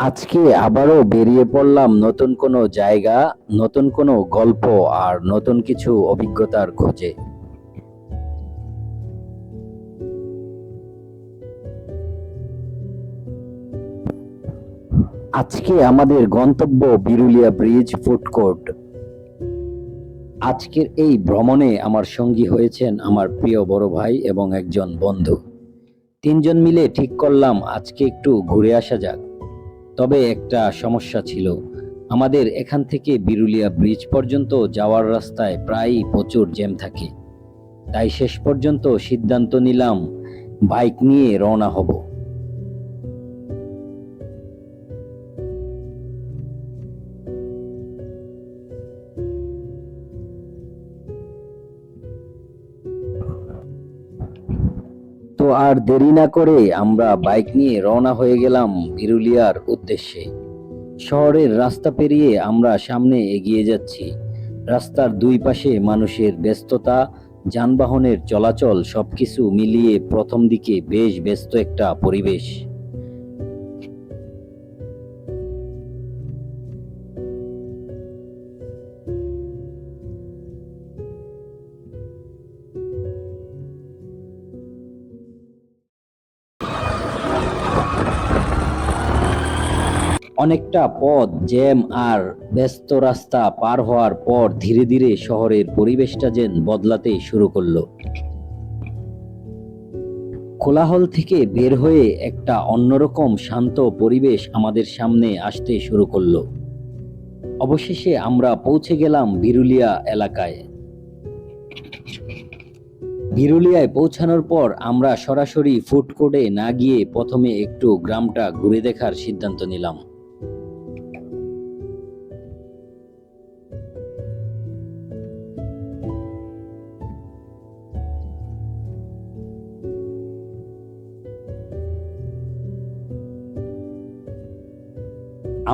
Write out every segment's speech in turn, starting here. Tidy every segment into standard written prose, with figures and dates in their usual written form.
আজকে আবারও বেরিয়ে পড়লাম নতুন কোনো জায়গা, নতুন কোনো গল্প আর নতুন কিছু অভিজ্ঞতার খোঁজে। আজকে আমাদের গন্তব্য বিরুলিয়া ব্রিজ ফুড কোর্ট। আজকের এই ভ্রমণে আমার সঙ্গী হয়েছেন আমার প্রিয় বড় ভাই এবং একজন বন্ধু। তিনজন মিলে ঠিক করলাম আজকে একটু ঘুরে আসা যাক। তবে একটা সমস্যা ছিল, আমাদের এখান থেকে বিরুলিয়া ব্রিজ পর্যন্ত যাওয়ার রাস্তায় প্রায়ই প্রচুর জ্যাম থাকে। তাই শেষ পর্যন্ত সিদ্ধান্ত নিলাম বাইক নিয়ে রওনা হব। তো আর দেরি না করে আমরা বাইক নিয়ে রওনা হয়ে গেলাম বিরুলিয়ার উদ্দেশ্যে। শহরের রাস্তা পেরিয়ে আমরা সামনে এগিয়ে যাচ্ছি। রাস্তার দুই পাশে মানুষের ব্যস্ততা, যানবাহনের চলাচল সবকিছু মিলিয়ে প্রথম দিকে বেশ ব্যস্ত একটা পরিবেশ। অনেকটা পথ জ্যাম আর ব্যস্ত রাস্তা পার হওয়ার পর ধীরে ধীরে শহরের পরিবেশটা যেন বদলাতে শুরু করলো। কোলাহল থেকে বের হয়ে একটা অন্যরকম শান্ত পরিবেশ আমাদের সামনে আসতে শুরু করলো। অবশেষে আমরা পৌঁছে গেলাম বিরুলিয়া এলাকায়। বিরুলিয়ায় পৌঁছানোর পর আমরা সরাসরি ফুড কোর্টে না গিয়ে প্রথমে একটু গ্রামটা ঘুরে দেখার সিদ্ধান্ত নিলাম।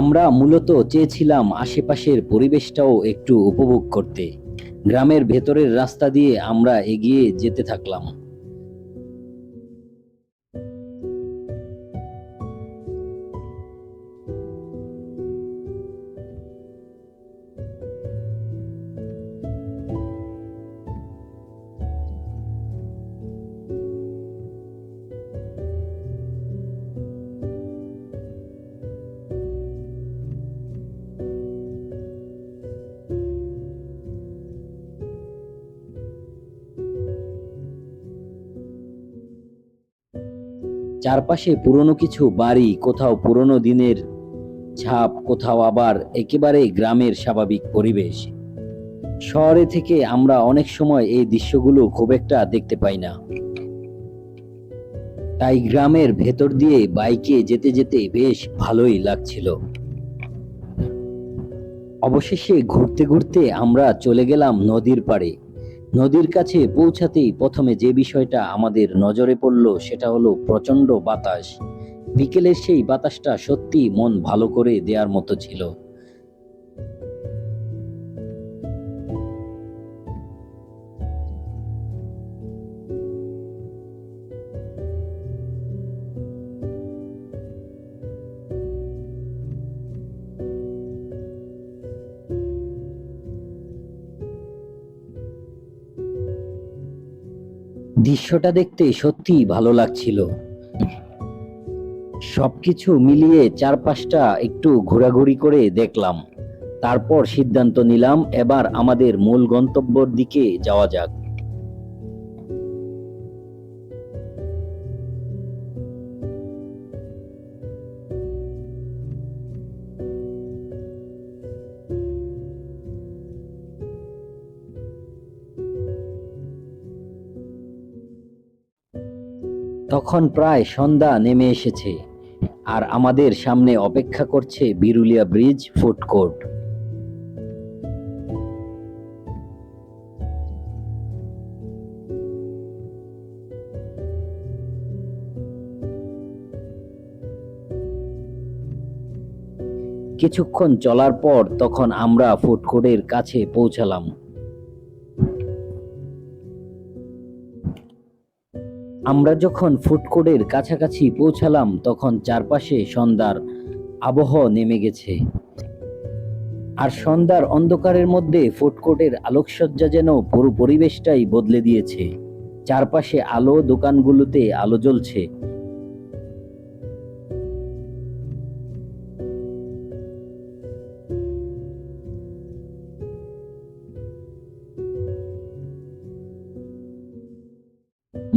আমরা মূলত চেয়েছিলাম আশেপাশের পরিবেশটাও একটু উপভোগ করতে। গ্রামের ভেতরের রাস্তা দিয়ে আমরা এগিয়ে যেতে থাকলাম। চারপাশে পুরনো কিছু বাড়ি, কোথাও পুরনো দিনের ছাপ, কোথাও আবার একেবারে গ্রামের স্বাভাবিক পরিবেশ। শহরে থেকে আমরা অনেক সময় এই দৃশ্যগুলো খুব একটা দেখতে পাই না। তাই গ্রামের ভেতর দিয়ে বাইকে যেতে যেতে বেশ ভালোই লাগছিল। অবশেষে ঘুরতে ঘুরতে আমরা চলে গেলাম নদীর পাড়ে। নদীর কাছে পৌঁছাতেই প্রথমে যে বিষয়টা আমাদের নজরে পড়ল সেটা হলো প্রচন্ড বাতাস। বিকেলের সেই বাতাসটা সত্যি মন ভালো করে দেওয়ার মতো ছিল। দৃশ্যটা দেখতে সত্যিই ভালো লাগছিল। সবকিছু মিলিয়ে চারপাশটা একটু ঘোরাঘুরি করে দেখলাম। তারপর সিদ্ধান্ত নিলাম এবার আমাদের মূল গন্তব্যের দিকে যাওয়া যাক। তখন প্রায় সন্ধ্যা নেমে এসেছে আর আমাদের সামনে অপেক্ষা করছে বিরুলিয়া ব্রিজ ফুড কোর্ট। কিছুক্ষণ চলার পর তখন আমরা ফুড কোর্টের কাছে পৌঁছালাম। আমরা যখন ফুড কোর্টের কাছাকাছি পৌঁছালাম তখন চারপাশে সন্ধ্যার আবহ নেমে গেছে, আর সন্ধ্যার অন্ধকারের মধ্যে ফুড কোর্টের আলোকসজ্জা যেন পুরো পরিবেশটাই বদলে দিয়েছে। চারপাশে আলো, দোকানগুলোতে আলো জ্বলছে।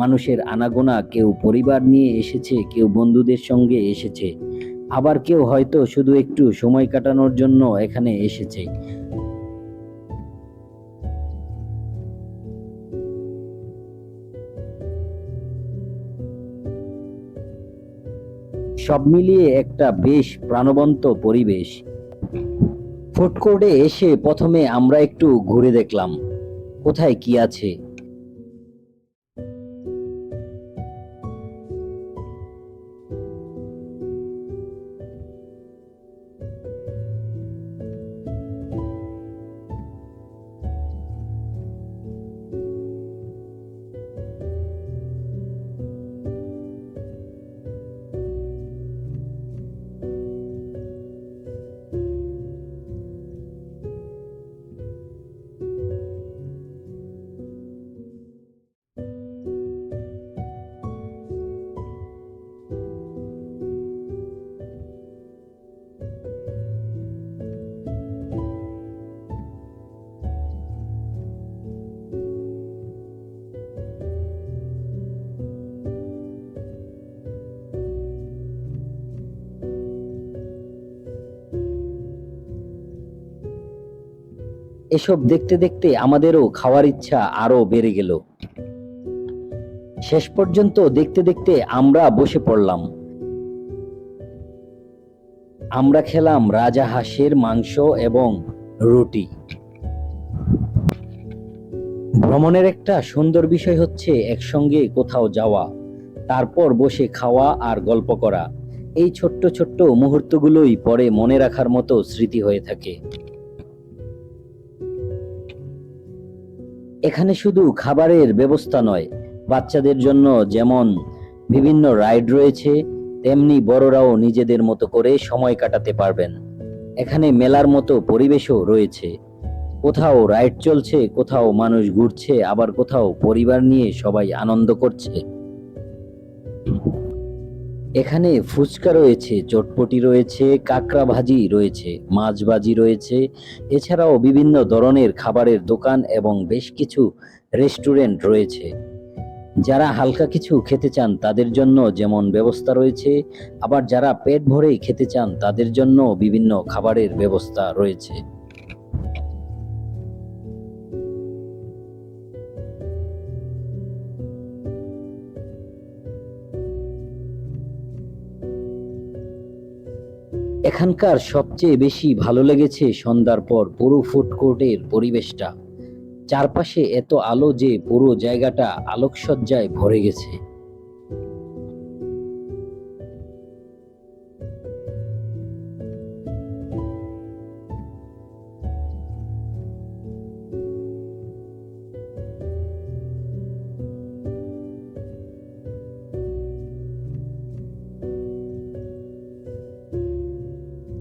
মানুষের আনাগোনা, কেউ পরিবার নিয়ে এসেছে, কেউ বন্ধুদের সঙ্গে এসেছে, আবার কেউ হয়তো শুধু একটু সময় কাটানোর জন্য এখানে এসেছে। সব মিলিয়ে একটা বেশ প্রাণবন্ত পরিবেশ। ফুড কোর্টে এসে প্রথমে আমরা একটু ঘুরে দেখলাম কোথায় কি আছে। এসব দেখতে দেখতে আমাদেরও খাওয়ার ইচ্ছা আরো বেড়ে গেল। শেষ পর্যন্ত দেখতে দেখতে আমরা বসে পড়লাম। আমরা খেলাম রাজা হাঁসের মাংস এবং রুটি। ভ্রমণের একটা সুন্দর বিষয় হচ্ছে একসঙ্গে কোথাও যাওয়া, তারপর বসে খাওয়া আর গল্প করা। এই ছোট্ট ছোট্ট মুহূর্তগুলোই পরে মনে রাখার মতো স্মৃতি হয়ে থাকে। এখানে শুধু খাবারের ব্যবস্থা নয়, বাচ্চাদের জন্য যেমন বিভিন্ন রাইড রয়েছে, তেমনি বড়রাও নিজেদের মতো করে সময় কাটাতে পারবেন। এখানে মেলার মতো পরিবেশও রয়েছে। কোথাও রাইড চলছে, কোথাও মানুষ ঘুরছে, আবার কোথাও পরিবার নিয়ে সবাই আনন্দ করছে। এখানে ফুচকা রয়েছে, চটপটি রয়েছে, কাঁকড়া ভাজি রয়েছে, মাছ ভাজি রয়েছে। এছাড়াও বিভিন্ন ধরনের খাবারের দোকান এবং বেশ কিছু রেস্টুরেন্ট রয়েছে। যারা হালকা কিছু খেতে চান তাদের জন্য যেমন ব্যবস্থা রয়েছে, আবার যারা পেট ভরে খেতে চান তাদের জন্য বিভিন্ন খাবারের ব্যবস্থা রয়েছে। এখানকার সবচেয়ে বেশি ভালো লেগেছে সন্ধ্যার পর পুরো ফুড কোর্টের পরিবেশটা। চারপাশে এত আলো যে পুরো জায়গাটা আলোকসজ্জায় ভরে গেছে।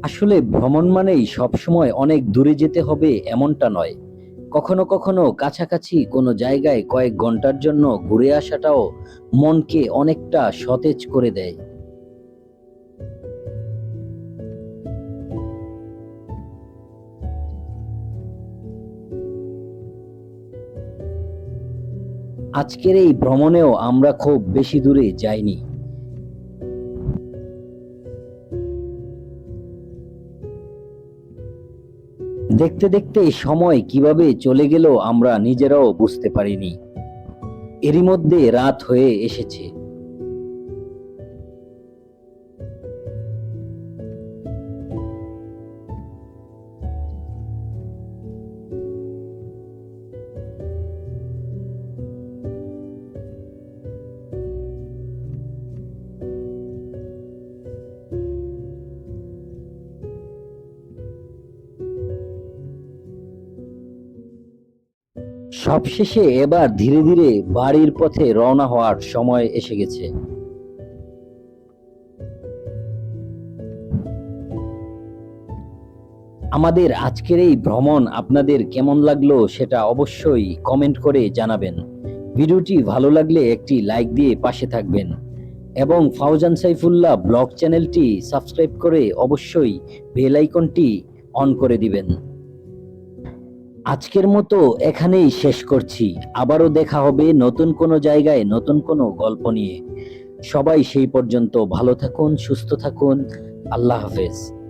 আসলে ভ্রমণ মানেই সবসময় অনেক দূরে যেতে হবে এমনটা নয়। কখনো কখনো কাছাকাছি কোনো জায়গায় কয়েক ঘন্টার জন্য ঘুরে আসাটাও মনকে অনেকটা সতেজ করে দেয়। আজকের এই ভ্রমণেও আমরা খুব বেশি দূরে যাইনি। দেখতে দেখতে সময় কিভাবে চলে গেল আমরা নিজেরাও বুঝতে পারিনি। এরই মধ্যে রাত হয়ে এসেছে। সবশেষে এবার ধীরে ধীরে বাড়ির পথে রওনা হওয়ার সময় এসে গেছে। আমাদের আজকের এই ভ্রমণ আপনাদের কেমন লাগলো সেটা অবশ্যই কমেন্ট করে জানাবেন। ভিডিওটি ভালো লাগলে একটি লাইক দিয়ে পাশে থাকবেন এবং ফাউজান সাইফুল্লাহ ব্লগ চ্যানেলটি সাবস্ক্রাইব করে অবশ্যই বেল আইকনটি অন করে দিবেন। আজকের মতো এখানেই শেষ করছি। আবারও দেখা হবে নতুন কোনো জায়গায় নতুন কোনো গল্প নিয়ে। সবাই সেই পর্যন্ত ভালো থাকুন, সুস্থ থাকুন। আল্লাহ হাফেজ।